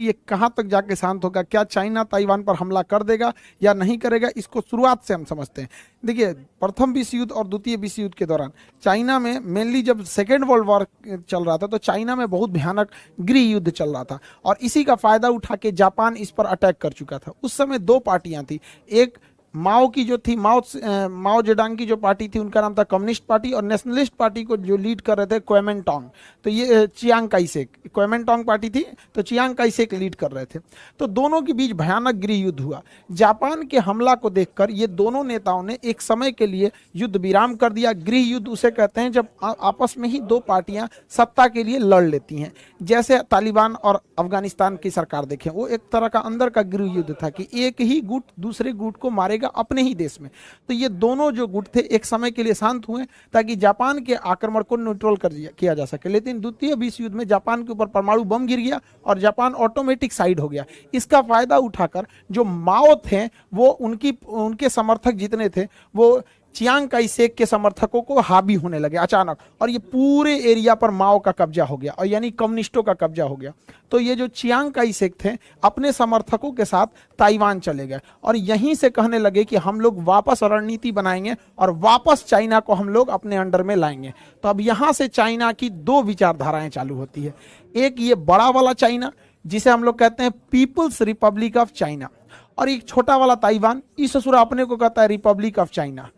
ये कहाँ तक जाके शांत होगा, क्या चाइना ताइवान पर हमला कर देगा या नहीं करेगा, इसको शुरुआत से हम समझते हैं। देखिए, प्रथम विश्व युद्ध और द्वितीय विश्व युद्ध के दौरान चाइना में मेनली जब सेकेंड वर्ल्ड वॉर चल रहा था तो चाइना में बहुत भयानक गृह युद्ध चल रहा था और इसी का फायदा उठा के जापान इस पर अटैक कर चुका था। उस समय दो पार्टियां थी, एक माओ की जो थी, माओ जेडांग की जो पार्टी थी उनका नाम था कम्युनिस्ट पार्टी, और नेशनलिस्ट पार्टी को जो लीड कर रहे थे क्वेमेंटोंग, तो ये चियांग काई शेक, क्वेमेंटोंग पार्टी थी तो चियांग काई शेक लीड कर रहे थे। तो दोनों के बीच भयानक गृह युद्ध हुआ। जापान के हमला को देखकर ये दोनों नेताओं ने एक समय के लिए युद्ध विराम कर दिया। गृह युद्ध उसे कहते हैं जब आपस में ही दो पार्टियां सत्ता के लिए लड़ लेती हैं, जैसे तालिबान और अफगानिस्तान की सरकार देखें, वो एक तरह का अंदर का गृह युद्ध था कि एक ही गुट दूसरे गुट को मारेगा अपने ही देश में। तो ये दोनों जो गुट थे एक समय के लिए शांत हुए ताकि जापान के आक्रमण को न्यूट्रल कर किया जा सके। लेकिन द्वितीय विश्व युद्ध में जापान के ऊपर परमाणु बम गिर गया और जापान ऑटोमेटिक साइड हो गया। इसका फायदा उठाकर जो माओ थे वो उनके समर्थक जितने थे वो चियांग काई शेक के समर्थकों को हावी होने लगे अचानक, और ये पूरे एरिया पर माओ का कब्जा हो गया और यानी कम्युनिस्टों का कब्जा हो गया। तो ये जो चियांग काई शेक थे अपने समर्थकों के साथ ताइवान चले गए और यहीं से कहने लगे कि हम लोग वापस रणनीति बनाएंगे और वापस चाइना को हम लोग अपने अंडर में लाएंगे। तो अब यहाँ से चाइना की दो विचारधाराएं चालू होती है, एक ये बड़ा वाला चाइना जिसे हम लोग कहते हैं पीपुल्स रिपब्लिक ऑफ चाइना, और एक छोटा वाला ताइवान, इस ससुरा अपने को कहता है Republic of China,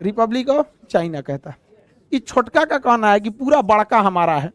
Republic of China कहता है। इस छोटका का कहना है कि पूरा बड़का हमारा है,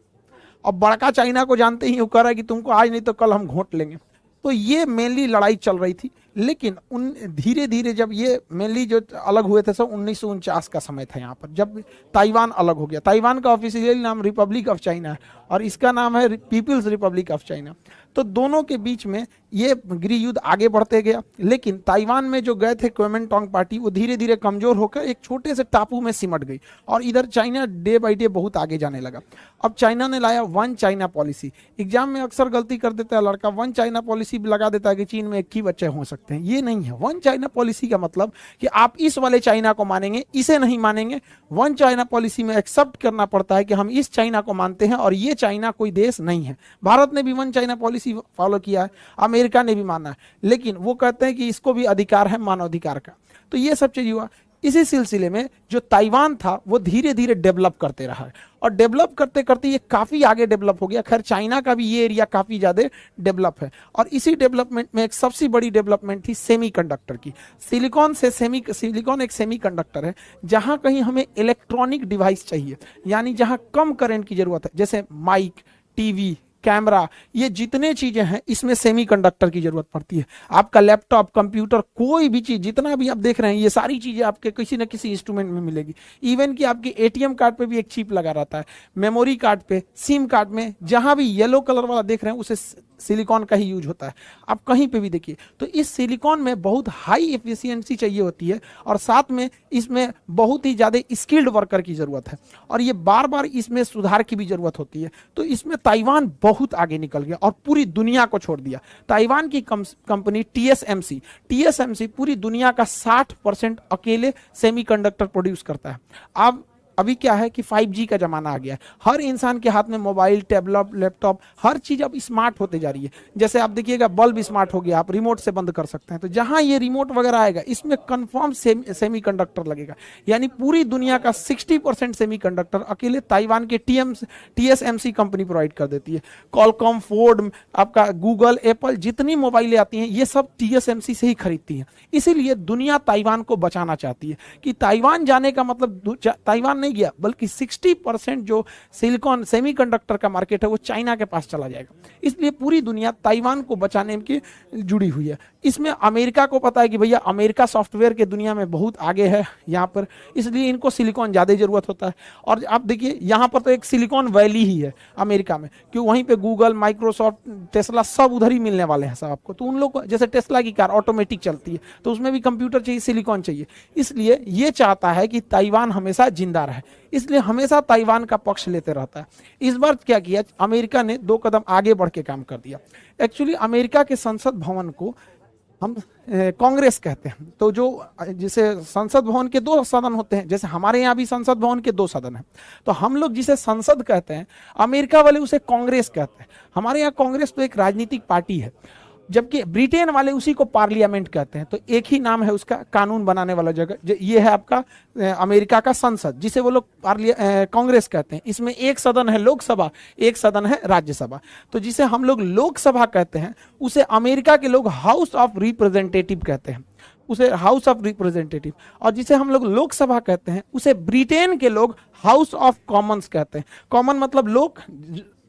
और बड़का चाइना को जानते ही वो कह रहा है कि तुमको आज नहीं तो कल हम घोंट लेंगे। तो ये मेनली लड़ाई चल रही थी। लेकिन उन धीरे धीरे जब ये मेनली जो अलग हुए थे सब 1949 का समय था, यहाँ पर जब ताइवान अलग हो गया। ताइवान का ऑफिशियल नाम रिपब्लिक ऑफ चाइना है और इसका नाम है पीपल्स रिपब्लिक ऑफ चाइना। तो दोनों के बीच में ये गृह युद्ध आगे बढ़ते गया। लेकिन ताइवान में जो गए थे क्वेमेंटोंग पार्टी वो धीरे धीरे कमजोर होकर एक छोटे से टापू में सिमट गई और इधर चाइना डे बाई डे बहुत आगे जाने लगा। अब चाइना ने लाया वन चाइना पॉलिसी। एग्जाम में अक्सर गलती कर देता है लड़का, वन चाइना पॉलिसी लगा देता है कि चीन में एक ही बच्चे हो सकते हैं। ये नहीं है। वन चाइना पॉलिसी का मतलब कि आप इस वाले चाइना को मानेंगे, इसे नहीं मानेंगे। वन चाइना पॉलिसी में एक्सेप्ट करना पड़ता है कि हम इस चाइना को मानते हैं और ये चाइना कोई देश नहीं है। भारत ने भी वन चाइना पॉलिसी फॉलो किया है, अमेरिका ने भी माना है, लेकिन वो कहते हैं कि इसको भी अधिकार है मानवाधिकार का। तो ये सब चीज हुआ। इसी सिलसिले में जो ताइवान था वो धीरे धीरे डेवलप करते रहा है और डेवलप करते करते ये काफी आगे डेवलप हो गया। खैर चाइना का भी ये एरिया काफी ज्यादा डेवलप है और इसी डेवलपमेंट में एक सबसे बड़ी डेवलपमेंट थी सेमीकंडक्टर की। सिलिकॉन एक सेमीकंडक्टर है। जहां कहीं हमें इलेक्ट्रॉनिक डिवाइस चाहिए, यानी जहां कम करंट की जरूरत है, जैसे माइक, टीवी, कैमरा, ये जितने चीजें हैं इसमें सेमीकंडक्टर की जरूरत पड़ती है। आपका लैपटॉप, कंप्यूटर, कोई भी चीज जितना भी आप देख रहे हैं ये सारी चीजें आपके किसी न किसी इंस्ट्रूमेंट में मिलेगी। इवन कि आपके एटीएम कार्ड पे भी एक चिप लगा रहता है, मेमोरी कार्ड पे, सिम कार्ड में, जहां भी येलो कलर वाला देख रहे हैं उसे सिलिकॉन का ही यूज होता है। आप कहीं पे भी देखिए तो इस सिलिकॉन में बहुत हाई एफिशिएंसी चाहिए होती है और साथ में इसमें बहुत ही ज्यादा स्किल्ड वर्कर की जरूरत है और ये बार बार इसमें सुधार की भी जरूरत होती है। तो इसमें ताइवान बहुत आगे निकल गया और पूरी दुनिया को छोड़ दिया। ताइवान की कंपनी टीएसएमसी पूरी दुनिया का 60% अकेले सेमीकंडक्टर प्रोड्यूस करता है। अब अभी क्या है कि 5G का जमाना आ गया है। हर इंसान के हाथ में मोबाइल, टैबलेट, लैपटॉप, हर चीज अब स्मार्ट होते जा रही है। जैसे आप देखिएगा बल्ब स्मार्ट हो गया, आप रिमोट से बंद कर सकते हैं। तो जहां ये रिमोट वगैरह आएगा इसमें कंफर्म सेमीकंडक्टर लगेगा, यानी पूरी दुनिया का 60% सेमीकंडक्टर अकेले ताइवान के टीएसएमसी कंपनी प्रोवाइड कर देती है। कॉलकॉम, फोर्ड, आपका गूगल, एप्पल, जितनी मोबाइलें आती हैं ये सब टीएसएमसी से ही खरीदती हैं। इसीलिए दुनिया ताइवान को बचाना चाहती है कि ताइवान जाने का मतलब ताइवान नहीं गया, बल्कि 60% जो सिलिकॉन सेमीकंडक्टर का मार्केट है वो चाइना के पास चला जाएगा। इसलिए पूरी दुनिया ताइवान को बचाने की जुड़ी हुई है। इसमें अमेरिका को पता है कि भैया अमेरिका सॉफ्टवेयर के दुनिया में बहुत आगे है यहाँ पर, इसलिए इनको सिलिकॉन ज्यादा जरूरत होता है। और आप देखिए यहाँ पर तो एक सिलिकॉन वैली ही है अमेरिका में, क्यों वहीं पे गूगल, माइक्रोसॉफ्ट, टेस्ला सब उधर ही मिलने वाले हैं सब आपको। तो उन लोग को, जैसे टेस्ला की कार ऑटोमेटिक चलती है तो उसमें भी कंप्यूटर चाहिए, सिलिकॉन चाहिए। इसलिए ये चाहता है कि ताइवान हमेशा जिंदा रहे, इसलिए हमेशा ताइवान का पक्ष लेते रहता है। इस बार क्या किया, अमेरिका ने 2 कदम आगे बढ़ के काम कर दिया। एक्चुअली अमेरिका के संसद भवन को हम कांग्रेस कहते हैं। तो जो जिसे संसद भवन के दो सदन होते हैं, जैसे हमारे यहाँ भी संसद भवन के दो सदन हैं, तो हम लोग जिसे संसद कहते हैं, अमेरिका वाले उसे कांग्रेस कहते हैं। हमारे यहाँ कांग्रेस तो एक राजनीतिक पार्टी है, जबकि ब्रिटेन वाले उसी को पार्लियामेंट कहते हैं। तो एक ही नाम है उसका, कानून बनाने वाला जगह। ये है आपका अमेरिका का संसद, जिसे वो लोग कांग्रेस कहते हैं। इसमें एक सदन है लोकसभा, एक सदन है राज्यसभा। तो जिसे हम लोग लोकसभा कहते हैं, उसे अमेरिका के लोग हाउस ऑफ रिप्रेजेंटेटिव कहते हैं, उसे हाउस ऑफ रिप्रेजेंटेटिव। और जिसे हम लोग लोकसभा कहते हैं, उसे ब्रिटेन के लोग हाउस ऑफ कॉमन्स कहते हैं। कॉमन मतलब लोक,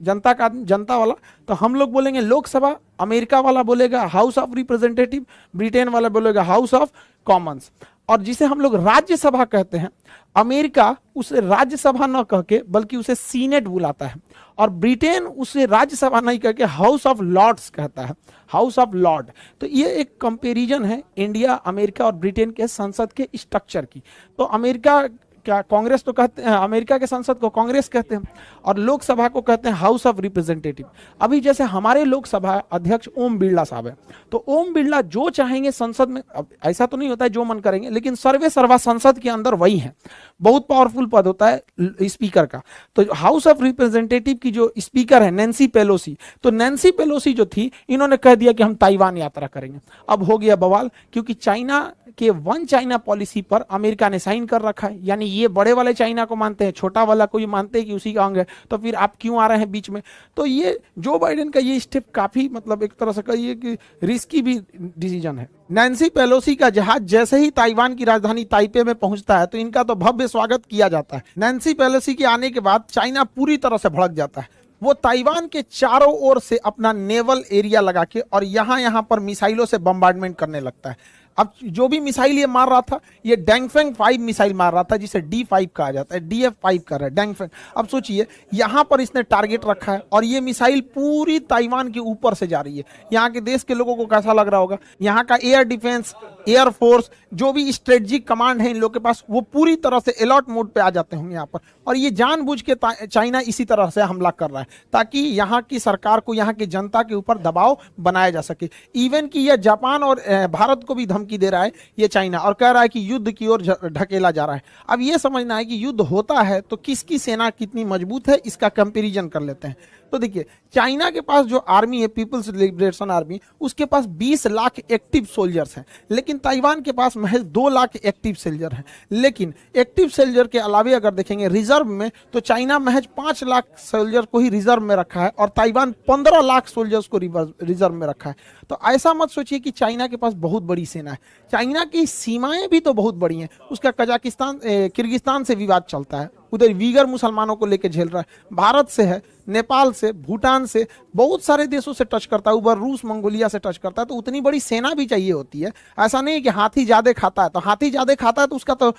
जनता का, जनता वाला। तो हम लोग बोलेंगे लोकसभा, अमेरिका वाला बोलेगा हाउस ऑफ रिप्रेजेंटेटिव, ब्रिटेन वाला बोलेगा हाउस ऑफ कॉमन्स। और जिसे हम लोग राज्यसभा कहते हैं, अमेरिका उसे राज्यसभा न कह के बल्कि उसे सीनेट बुलाता है, और ब्रिटेन उसे राज्यसभा नहीं कह के हाउस ऑफ लॉर्ड्स कहता है, हाउस ऑफ लॉर्ड। तो ये एक कंपैरिजन है इंडिया, अमेरिका और ब्रिटेन के संसद के स्ट्रक्चर की। तो अमेरिका क्या कांग्रेस तो कहते हैं, अमेरिका के संसद को कांग्रेस कहते हैं, और लोकसभा को कहते हैं हाउस ऑफ रिप्रेजेंटेटिव। अभी जैसे हमारे लोकसभा अध्यक्ष ओम बिरला साहब है, तो ओम बिरला जो चाहेंगे संसद में, अब ऐसा तो नहीं होता है जो मन करेंगे, लेकिन सर्वे सर्वा संसद के अंदर वही है। बहुत पावरफुल पद होता है स्पीकर का। तो हाउस ऑफ रिप्रेजेंटेटिव की जो स्पीकर है नैन्सी पेलोसी, तो नैन्सी पेलोसी जो थी, इन्होंने कह दिया कि हम ताइवान यात्रा करेंगे। अब हो गया बवाल, क्योंकि चाइना के वन चाइना पॉलिसी पर अमेरिका ने साइन कर रखा है। यानी ये बड़े वाले चाइना को मानते हैं, छोटा वाला को ये मानते हैं कि उसी का अंग है, तो फिर आप क्यों आ रहे हैं बीच में। तो ये जो बाइडेन का ये स्टेप काफी मतलब एक तरह से कहिए कि रिस्की भी डिसीजन है। नैन्सी पेलोसी का जहाज जैसे ही ताइवान की राजधानी ताइपे में पहुंचता है, तो इनका तो भव्य स्वागत किया जाता है। नैन्सी पेलोसी के आने के बाद चाइना पूरी तरह से भड़क जाता है। वो ताइवान के चारों ओर से अपना नेवल एरिया लगा के और यहां पर मिसाइलों से बम्बार्डमेंट करने लगता है। अब जो भी मिसाइल ये मार रहा था, ये डैंगफेंग 5 मिसाइल मार रहा था, जिसे D5 कहा जाता है, DF5 कर रहा है डैंगफेंग। अब सोचिए यहां पर इसने टारगेट रखा है और ये मिसाइल पूरी ताइवान के ऊपर से जा रही है। यहाँ के देश के लोगों को कैसा लग रहा होगा, यहाँ का एयर डिफेंस, एयर फोर्स, जो भी स्ट्रेटेजिक कमांड है इन लोगों के पास, वो पूरी तरह से अलर्ट मोड पे आ जाते होंगे यहाँ पर। और ये जानबूझ के चाइना इसी तरह से हमला कर रहा है ताकि यहाँ की सरकार को, यहाँ की जनता के ऊपर दबाव बनाया जा सके। इवन कि यह जापान और भारत को भी धमकी दे रहा है ये चाइना, और कह रहा है कि युद्ध की ओर ढकेला जा रहा है। अब ये समझना है कि युद्ध होता है तो किसकी सेना कितनी मजबूत है, इसका कंपैरिजन कर लेते हैं। तो देखिए चाइना के पास जो आर्मी है, पीपल्स लिबरेशन आर्मी, उसके पास 20 लाख एक्टिव सोल्जर्स हैं, लेकिन ताइवान के पास महज 2 लाख एक्टिव सोल्जर हैं। लेकिन एक्टिव सोल्जर के अलावे अगर देखेंगे रिजर्व में, तो चाइना महज 5 लाख सोल्जर को ही रिजर्व में रखा है और ताइवान 15 लाख सोल्जर्स को रिजर्व में रखा है। तो ऐसा मत सोचिए कि चाइना के पास बहुत बड़ी सेना है। चाइना की सीमाएं भी तो बहुत बड़ी हैं। उसका कजाकिस्तान, किर्गिस्तान से विवाद चलता है, उधर वीगर मुसलमानों को लेकर झेल रहा है, भारत से है, नेपाल से, भूटान से, बहुत सारे देशों से टच करता है, उधर रूस मंगोलिया से टच करता है। तो उतनी बड़ी सेना भी चाहिए होती है। ऐसा नहीं कि हाथी ज्यादा खाता है, तो हाथी ज्यादा खाता है तो उसका तो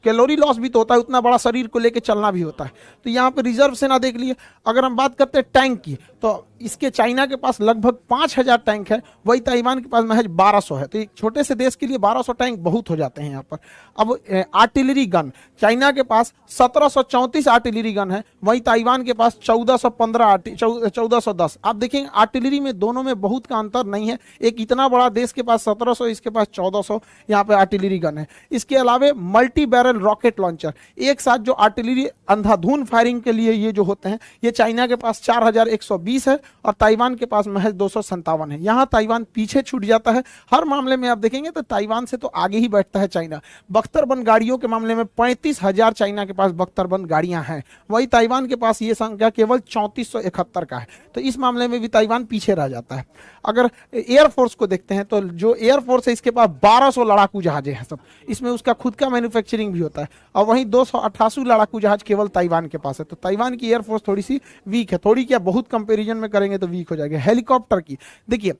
कैलोरी लॉस भी तो होता है, उतना बड़ा शरीर को लेके चलना भी होता है। तो यहाँ पे रिजर्व सेना देख लिए। अगर हम बात करते हैं टैंक की, तो इसके चाइना के पास लगभग 5000 टैंक है, वही ताइवान के पास महज 1200 है। तो एक छोटे से देश के लिए 1200 टैंक बहुत हो जाते हैं यहाँ पर। अब आर्टिलरी गन, चाइना के पास 1734 आर्टिलरी गन है, वही ताइवान के पास 1410। आप देखेंगे आर्टिलरी में दोनों में बहुत का अंतर नहीं है। एक इतना बड़ा देश के पास 1700, इसके पास 1400 यहाँ पे आर्टिलरी गन है। इसके अलावा मल्टी बैरल रॉकेट लॉन्चर, एक साथ जो आर्टिलरी अंधाधुंध फायरिंग के लिए ये जो होते हैं, ये चाइना के पास 4120 है और ताइवान के पास महज 257 है। यहाँ ताइवान पीछे छूट जाता है हर मामले में। आप देखेंगे तो ताइवान से तो आगे ही बैठता है चाइना। बख्तरबंद गाड़ियों के मामले में 35,000 चाइना के पास बख्तरबंद गाड़ियां हैं, वही ताइवान के पास ये संख्या केवल 3471 का है। तो इस मामले में भी ताइवान पीछे रह जाता है। अगर एयरफोर्स को देखते हैं, तो जो एयरफोर्स है इसके पास 1200 लड़ाकू जहाजें हैं सब, इसमें उसका खुद का मैन्युफैक्चरिंग भी होता है। और वहीं 288 लड़ाकू जहाज केवल ताइवान के पास है। तो ताइवान की एयरफोर्स थोड़ी सी वीक है, थोड़ी क्या बहुत कंपैरिजन में करेंगे तो वीक हो जाएगा। हेलीकॉप्टर की देखिए,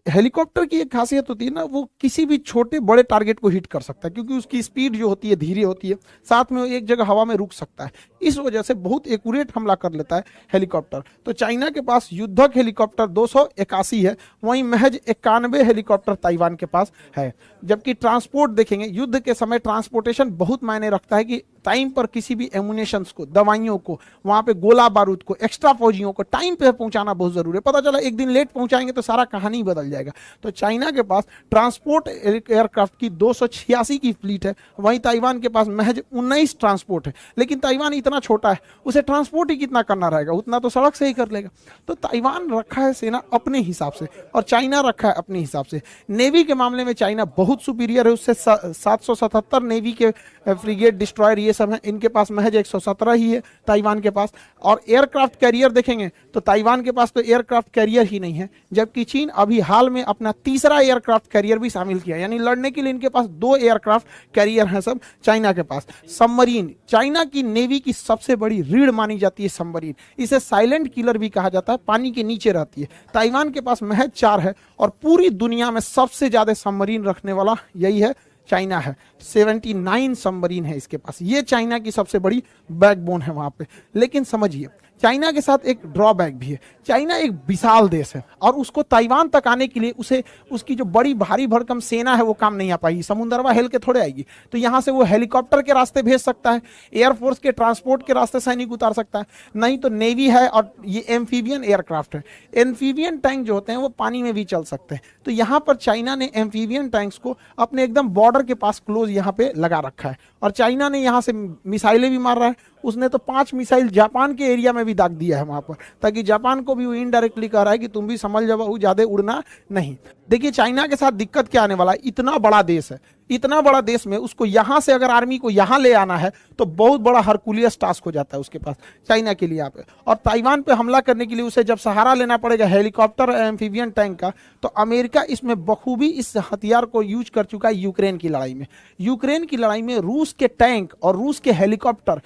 हेलीकॉप्टर की एक खासियत होती है ना, वो किसी भी छोटे बड़े टारगेट को हिट कर सकता है, क्योंकि उसकी स्पीड जो होती है धीरे होती है, साथ में वो एक जगह हवा में रुक सकता है। इस वजह से बहुत एक्यूरेट हमला कर लेता है हेलीकॉप्टर। तो चाइना के पास युद्धक हेलीकॉप्टर 281 है, वहीं महज 91 हेलीकॉप्टर ताइवान के पास है। जबकि ट्रांसपोर्ट देखेंगे, युद्ध के समय ट्रांसपोर्टेशन बहुत मायने रखता है कि टाइम पर किसी भी एमुनेशंस को, दवाइयों को, वहां पे गोला बारूद को, एक्स्ट्रा फौजियों को टाइम पे पहुंचाना बहुत जरूरी है। पता चला एक दिन लेट पहुंचाएंगे तो सारा कहानी बदल जाएगा। तो चाइना के पास ट्रांसपोर्ट एयरक्राफ्ट की 286 की फ्लीट है, वहीं ताइवान के पास महज 19 ट्रांसपोर्ट है। लेकिन ताइवान इतना छोटा है, उसे ट्रांसपोर्ट ही कितना करना रहेगा, उतना तो सड़क से ही कर लेगा। तो ताइवान रखा है सेना अपने हिसाब से और चाइना रखा है अपने हिसाब से। नेवी के मामले में चाइना बहुत सुपीरियर है, उससे 777 नेवी के फ्रिगेट, डिस्ट्रॉयर ये सब हैं, इनके पास महज 117 ही है ताइवान के पास। और एयरक्राफ्ट कैरियर देखेंगे तो ताइवान के पास तो एयरक्राफ्ट कैरियर ही नहीं है, जबकि चीन अभी हाल में अपना तीसरा एयरक्राफ्ट कैरियर भी शामिल किया, यानी लड़ने के लिए इनके पास 2 एयरक्राफ्ट कैरियर हैं सब चाइना के पास। सबमरीन, चाइना की नेवी की सबसे बड़ी रीढ़ मानी जाती है सबमरीन, इसे साइलेंट किलर भी कहा जाता है, पानी के नीचे रहती है। ताइवान के पास महज 4 है और पूरी दुनिया में सबसे ज्यादा सबमरीन रखने वाला यही है, चाइना है। 79 सबमरीन है इसके पास, ये चाइना की सबसे बड़ी बैकबोन है वहां पे। लेकिन समझिए चाइना के साथ एक ड्रॉबैक भी है, चाइना एक विशाल देश है और उसको ताइवान तक आने के लिए उसे उसकी जो बड़ी भारी भरकम सेना है वो काम नहीं आ पाएगी, समुद्रवा हेल के थोड़े आएगी। तो यहाँ से वो हेलीकॉप्टर के रास्ते भेज सकता है, एयरफोर्स के ट्रांसपोर्ट के रास्ते सैनिक उतार सकता है, नहीं तो नेवी है और ये एम्फीबियन एयरक्राफ्ट है। एम्फीबियन टैंक जो होते हैं वो पानी में भी चल सकते हैं। तो यहाँ पर चाइना ने एम्फीबियन टैंक्स को अपने एकदम बॉर्डर के पास क्लोज यहाँ पे लगा रखा है और चाइना ने यहाँ से मिसाइलें भी मार रहा है। उसने तो 5 मिसाइल जापान के एरिया में भी दाग दिया है वहां पर, ताकि जापान को भी वो इनडायरेक्टली कह रहा है कि तुम भी समझ जाओ, ज्यादा उड़ना नहीं। देखिए चाइना के साथ दिक्कत क्या आने वाला है, इतना बड़ा देश है, इतना बड़ा देश में उसको यहां से अगर आर्मी को यहां ले आना है तो बहुत बड़ा हरकुलियस टास्क हो जाता है उसके पास, चाइना के लिए यहाँ पे। और ताइवान पे हमला करने के लिए उसे जब सहारा लेना पड़ेगा हेलीकॉप्टर एम्फीबियन टैंक का, तो अमेरिका इसमें बखूबी इस हथियार को यूज कर चुका है यूक्रेन की लड़ाई में। यूक्रेन की लड़ाई में रूस के टैंक और रूस के हेलीकॉप्टर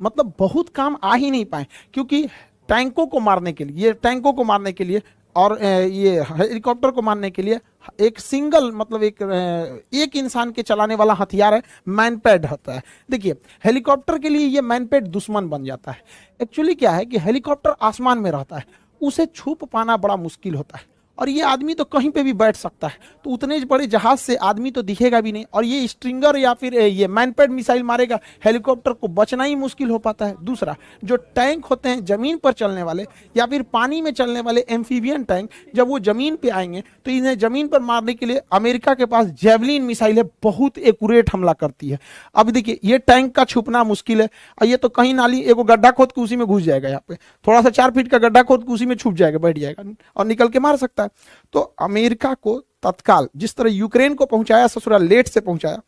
मतलब बहुत काम आ ही नहीं पाए, क्योंकि टैंकों को मारने के लिए, ये टैंकों को मारने के लिए और ये हेलीकॉप्टर को मारने के लिए एक सिंगल मतलब एक इंसान के चलाने वाला हथियार है, मैनपैड होता है। देखिए हेलीकॉप्टर के लिए ये मैनपैड दुश्मन बन जाता है। एक्चुअली क्या है कि हेलीकॉप्टर आसमान में रहता है, उसे छुप पाना बड़ा मुश्किल होता है और ये आदमी तो कहीं पे भी बैठ सकता है, तो उतने बड़े जहाज से आदमी तो दिखेगा भी नहीं और ये स्ट्रिंगर या फिर ये मैनपैड मिसाइल मारेगा, हेलीकॉप्टर को बचना ही मुश्किल हो पाता है। दूसरा, जो टैंक होते हैं जमीन पर चलने वाले या फिर पानी में चलने वाले एम्फीबियन टैंक, जब वो जमीन पे आएंगे तो इन्हें जमीन पर मारने के लिए अमेरिका के पास जेवलिन मिसाइल है, बहुत एक्यूरेट हमला करती है। अब देखिए ये टैंक का छुपना मुश्किल है और ये तो कहीं नाली एगो गड्ढा खोद के उसी में घुस जाएगा, यहाँ पे थोड़ा सा 4 फीट का गड्ढा खोद के उसी में छुप जाएगा, बैठ जाएगा और निकल के मार सकता है। तो अमेरिका को तत्काल जिस तरह यूक्रेन को पहुंचाया, ससुरा लेट से पहुंचाया,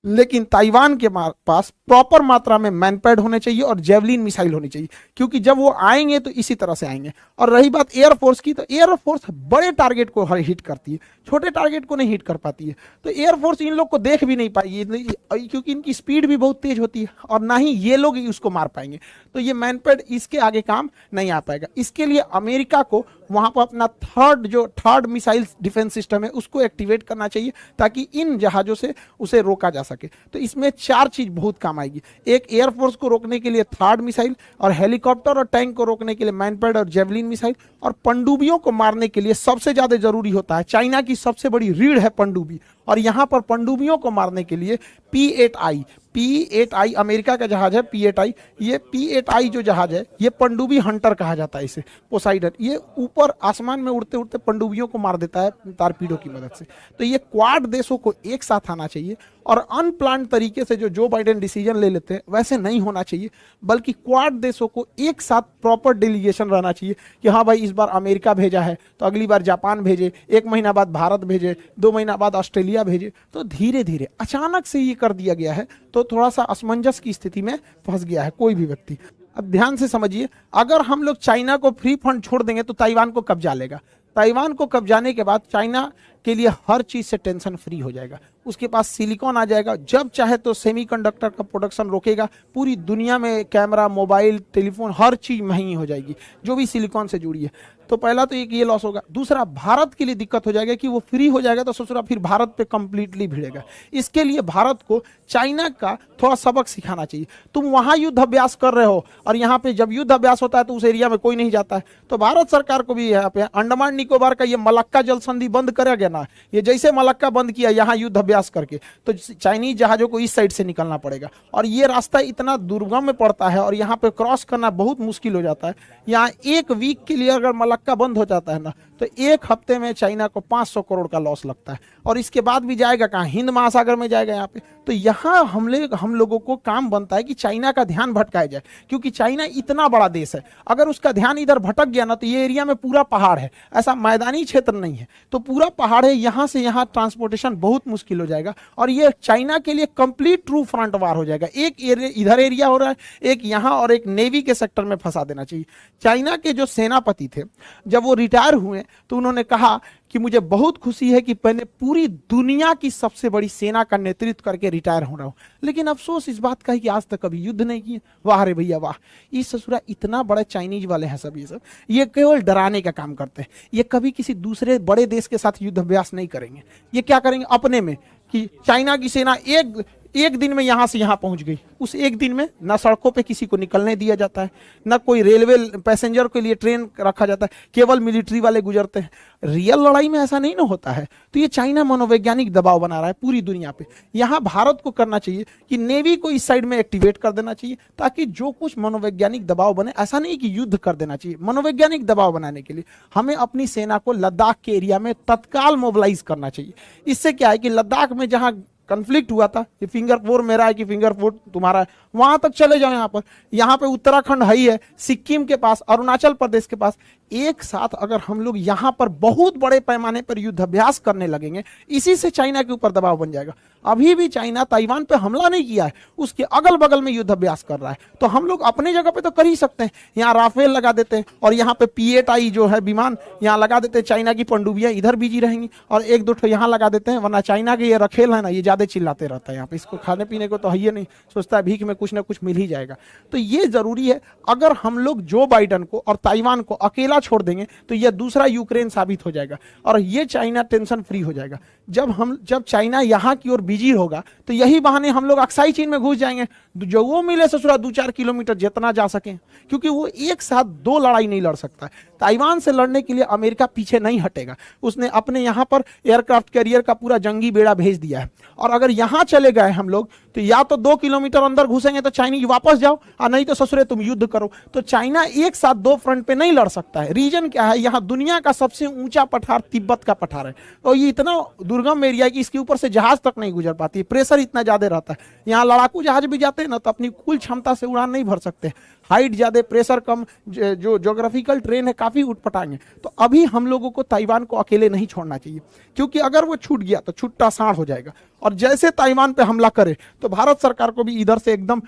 लेकिन ताइवान के पास प्रॉपर मात्रा में मैनपैड होने चाहिए और जेवलिन मिसाइल होनी चाहिए, क्योंकि जब वो आएंगे तो इसी तरह से आएंगे। और रही बात एयरफोर्स की, तो एयरफोर्स बड़े टारगेट को हिट करती है, छोटे टारगेट को नहीं हिट कर पाती है। तो एयरफोर्स इन लोग को देख भी नहीं पाएगी, क्योंकि इनकी स्पीड भी बहुत तेज होती है और ना ही ये लोग उसको मार पाएंगे। तो ये मैनपैड इसके आगे काम नहीं आ पाएगा। इसके लिए अमेरिका को वहां पर अपना थर्ड मिसाइल डिफेंस सिस्टम है उसको एक्टिवेट करना चाहिए, ताकि इन जहाजों से उसे रोका जा सके। तो इसमें 4 चीज बहुत काम आएगी। एक, एयरफोर्स को रोकने के लिए थर्ड मिसाइल, और हेलीकॉप्टर और टैंक को रोकने के लिए मैनपैड और जेवलिन मिसाइल, और पनडुब्बियों को मारने के लिए सबसे ज्यादा जरूरी होता है, चाइना की सबसे बड़ी रीढ़ है पनडुब्बी, और यहां पर पनडुब्बियों को मारने के लिए P-8I अमेरिका का जहाज है। P-8I, ये P-8I जो जहाज है ये पनडुब्बी हंटर कहा जाता है इसे, पोसाइडन। ये ऊपर आसमान में उड़ते उड़ते पनडुब्बियों को मार देता है टारपीडो की मदद से। तो ये क्वाड देशों को एक साथ आना चाहिए और अनप्लान तरीके से जो बाइडेन डिसीजन ले लेते हैं वैसे नहीं होना चाहिए, बल्कि क्वाड देशों को एक साथ प्रॉपर डेलीगेशन रहना चाहिए कि हाँ भाई इस बार अमेरिका भेजा है तो अगली बार जापान भेजे, 1 महीना बाद भारत भेजे, 2 महीना बाद ऑस्ट्रेलिया भेजे। तो धीरे धीरे अचानक से ये कर दिया गया है तो थोड़ा सा असमंजस की स्थिति में फंस गया है कोई भी व्यक्ति। अब ध्यान से समझिए, अगर हम लोग चाइना को फ्री फंड छोड़ देंगे तो ताइवान को कब्जा लेगा। ताइवान को कब्जाने के बाद चाइना के लिए हर चीज से टेंशन फ्री हो जाएगा, उसके पास सिलिकॉन आ जाएगा, जब चाहे तो सेमीकंडक्टर का प्रोडक्शन रोकेगा, पूरी दुनिया में कैमरा, मोबाइल, टेलीफोन, हर चीज महंगी हो जाएगी जो भी सिलिकॉन से जुड़ी है। तो पहला तो एक ये लॉस होगा। दूसरा, भारत के लिए दिक्कत हो जाएगा कि वो फ्री हो जाएगा तो ससुरा फिर भारत पे कंप्लीटली भिड़ेगा। इसके लिए भारत को चाइना का थोड़ा सबक सिखाना चाहिए। तुम वहां युद्ध अभ्यास कर रहे हो और यहाँ पे जब युद्ध अभ्यास होता है तो उस एरिया में कोई नहीं जाता है। तो भारत सरकार को भी यहाँ पे अंडमान निकोबार का ये मलक्का जल संधि बंद करेगा ना, ये जैसे मलक्का बंद किया यहाँ युद्ध अभ्यास करके, तो चाइनीज जहाजों को इस साइड से निकलना पड़ेगा। और ये रास्ता इतना दुर्गम में पड़ता है और यहाँ पे क्रॉस करना बहुत मुश्किल हो जाता है। यहाँ एक वीक के लिए अगर मलक्का बंद हो जाता है ना, तो एक हफ्ते में चाइना को 500 करोड़ का लॉस लगता है। और इसके बाद भी जाएगा कहाँ? हिंद महासागर में जाएगा यहाँ पे। तो यहाँ हम लोगों को काम बनता है कि चाइना का ध्यान भटकाया जाए, क्योंकि चाइना इतना बड़ा देश है, अगर उसका ध्यान इधर भटक गया ना, तो ये एरिया में पूरा पहाड़ है, ऐसा मैदानी क्षेत्र नहीं है, तो पूरा पहाड़ है, यहाँ से यहाँ ट्रांसपोर्टेशन बहुत मुश्किल हो जाएगा। और ये चाइना के लिए कंप्लीट ट्रू फ्रंट वार हो जाएगा। एक इधर एरिया हो रहा है, एक यहाँ, और एक नेवी के सेक्टर में फंसा देना चाहिए। चाइना के जो सेनापति थे, जब वो रिटायर हुए तो उन्होंने कहा कि मुझे बहुत खुशी है कि मैंने पूरी दुनिया की सबसे बड़ी सेना का नेतृत्व करके रिटायर हो रहा हूं। लेकिन अफसोस इस बात का है कि आज तक कभी युद्ध नहीं किए। वाह रे भैया वाह, ये ससुरा इतना बड़ा चाइनीज वाले हैं सब, ये केवल डराने का काम करते हैं। ये कभी किसी दूसरे बड़े देश के साथ युद्ध अभ्यास नहीं करेंगे। ये क्या करेंगे अपने में, कि चाइना की सेना एक दिन में यहां से यहां पहुंच गई, उस एक दिन में ना सड़कों पे किसी को निकलने दिया जाता है, ना कोई रेलवे पैसेंजर के लिए ट्रेन रखा जाता है, केवल मिलिट्री वाले गुजरते हैं। रियल लड़ाई में ऐसा नहीं ना होता है। तो ये चाइना मनोवैज्ञानिक दबाव बना रहा है पूरी दुनिया पे। यहाँ भारत को करना चाहिए कि नेवी को इस साइड में एक्टिवेट कर देना चाहिए, ताकि जो कुछ मनोवैज्ञानिक दबाव बने, ऐसा नहीं कि युद्ध कर देना चाहिए। मनोवैज्ञानिक दबाव बनाने के लिए हमें अपनी सेना को लद्दाख के एरिया में तत्काल मोबिलाइज करना चाहिए। इससे क्या है कि लद्दाख में जहां कन्फ्लिक्ट हुआ था, ये फिंगर 4 मेरा है कि फिंगर 4 तुम्हारा है, वहां तक चले जाओ। यहाँ पे उत्तराखंड है ही है, सिक्किम के पास, अरुणाचल प्रदेश के पास। एक साथ अगर हम लोग यहाँ पर बहुत बड़े पैमाने पर युद्ध अभ्यास करने लगेंगे, इसी से चाइना के ऊपर दबाव बन जाएगा। अभी भी चाइना ताइवान पे हमला नहीं किया है, उसके अगल बगल में युद्ध अभ्यास कर रहा है। तो हम लोग अपने जगह पे तो कर ही सकते हैं, यहाँ राफेल लगा देते हैं और यहाँ पे P-8I जो है विमान यहाँ लगा देते हैं। चाइना की पनडुब्बियां इधर बिजी रहेंगी और एक दो यहाँ लगा देते हैं, वरना चाइना के ये रखेल है ना, ये ज्यादा चिल्लाते रहता है यहाँ पे। इसको खाने पीने को तो है ही नहीं, सोचता है भीख में कुछ ना कुछ मिल ही जाएगा। तो ये जरूरी है। अगर हम लोग जो बाइडन को और ताइवान को अकेला छोड़ देंगे तो यह दूसरा यूक्रेन साबित हो जाएगा और ये चाइना टेंशन फ्री हो जाएगा। जब चाइना यहाँ की ओर बिजी होगा तो यही बहाने हम लोग अक्साई चीन में घुस जाएंगे, जो वो मिले ससुरा 2-4 किलोमीटर जितना जा सके, क्योंकि वो एक साथ 2 लड़ाई नहीं लड़ सकता है। ताइवान से लड़ने के लिए अमेरिका पीछे नहीं हटेगा। उसने अपने यहाँ पर एयरक्राफ्ट कैरियर का पूरा जंगी बेड़ा भेज दिया है। और अगर यहाँ चले गए हम लोग तो या तो 2 किलोमीटर अंदर घुसेंगे तो चाइनीज वापस जाओ, और नहीं तो ससुरे तुम युद्ध करो। तो चाइना एक साथ 2 फ्रंट पे नहीं लड़ सकता है। रीजन क्या है, यहाँ दुनिया का सबसे ऊंचा पठार तिब्बत का पठार है और ये इतना दुर्गम एरिया है कि इसके ऊपर से जहाज तक नहीं गुजर पाती, प्रेशर इतना ज्यादा रहता है। यहाँ लड़ाकू जहाज भी जाते हैं ना तो अपनी कुल क्षमता से उड़ान नहीं भर सकते, हाइट ज्यादा, प्रेशर कम, जो ज्योग्राफिकल ट्रेन है काफी उठपटांगे। तो अभी हम लोगों को ताइवान को अकेले नहीं छोड़ना चाहिए, क्योंकि अगर वो छूट गया तो छुट्टा साढ़ हो जाएगा। और जैसे ताइवान पे हमला करे तो भारत सरकार को भी इधर से एकदम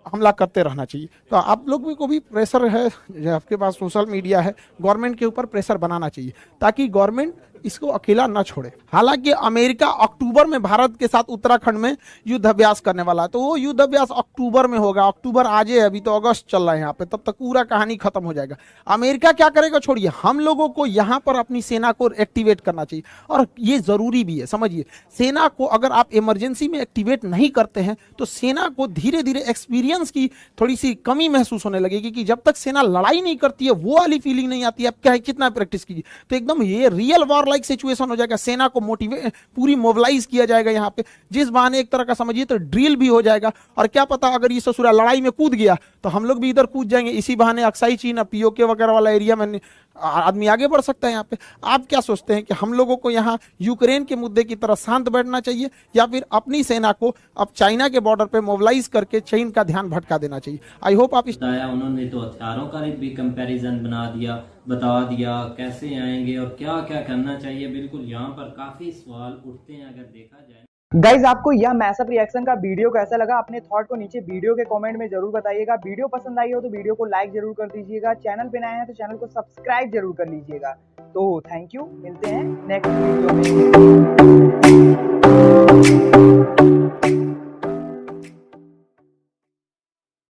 हमला करते रहना चाहिए। तो आप लोगों को भी प्रेशर है, आपके पास सोशल मीडिया है, गवर्नमेंट के ऊपर प्रेशर बनाना चाहिए ताकि गवर्नमेंट इसको अकेला न छोड़े। हालांकि अमेरिका अक्टूबर में भारत के साथ उत्तराखंड में युद्ध अभ्यास करने वाला है, तो वो युद्ध अभ्यास अक्टूबर में होगा। अक्टूबर आज है, अभी तो अगस्त चल रहा है यहाँ पे, तब तक पूरा कहानी खत्म हो जाएगा। अमेरिका क्या करेगा छोड़िए, हम लोगों को यहाँ पर अपनी सेना को एक्टिवेट करना चाहिए और ये जरूरी भी है। समझिए, सेना को अगर आप इमरजेंसी में एक्टिवेट नहीं करते हैं तो सेना को धीरे धीरे एक्सपीरियंस की थोड़ी सी कमी महसूस होने लगेगी कि जब तक सेना लड़ाई नहीं करती है वो वाली फीलिंग नहीं आती है। आप क्या है, कितना प्रैक्टिस कीजिए, तो एकदम ये रियल वॉर लाइक सिचुएशन हो जाएगा। सेना को मोटिवेट पूरी मोबिलाइज किया जाएगा यहाँ पे, जिस बहाने एक तरह का समझिए तो ड्रिल भी हो जाएगा। और क्या पता अगर ये ससुरा लड़ाई में कूद गया तो हम लोग भी इधर कूद जाएंगे, इसी बहाने अक्साई चीन, पीओके वगैरह वाला एरिया में आदमी आगे बढ़ सकता है यहाँ पे। आप क्या सोचते हैं कि हम लोगों को यहाँ यूक्रेन के मुद्दे की तरह शांत बैठना चाहिए या फिर अपनी सेना को अब चाइना के बॉर्डर पे मोबिलाइज करके चीन का ध्यान भटका देना चाहिए? आई होप आप उन्होंने तो हथियारों का भी कंपैरिजन बता दिया कैसे आएंगे और क्या क्या करना चाहिए। बिल्कुल यहाँ पर काफी सवाल उठते हैं अगर देखा जाए। गाइज, आपको यह मैसअप रिएक्शन का वीडियो कैसा लगा, अपने थॉट को नीचे वीडियो के कमेंट में जरूर बताइएगा। वीडियो पसंद आई हो तो वीडियो को लाइक जरूर कर दीजिएगा। चैनल पे नए हैं तो चैनल को सब्सक्राइब जरूर कर लीजिएगा। तो थैंक यू, मिलते हैं नेक्स्ट वीडियो में।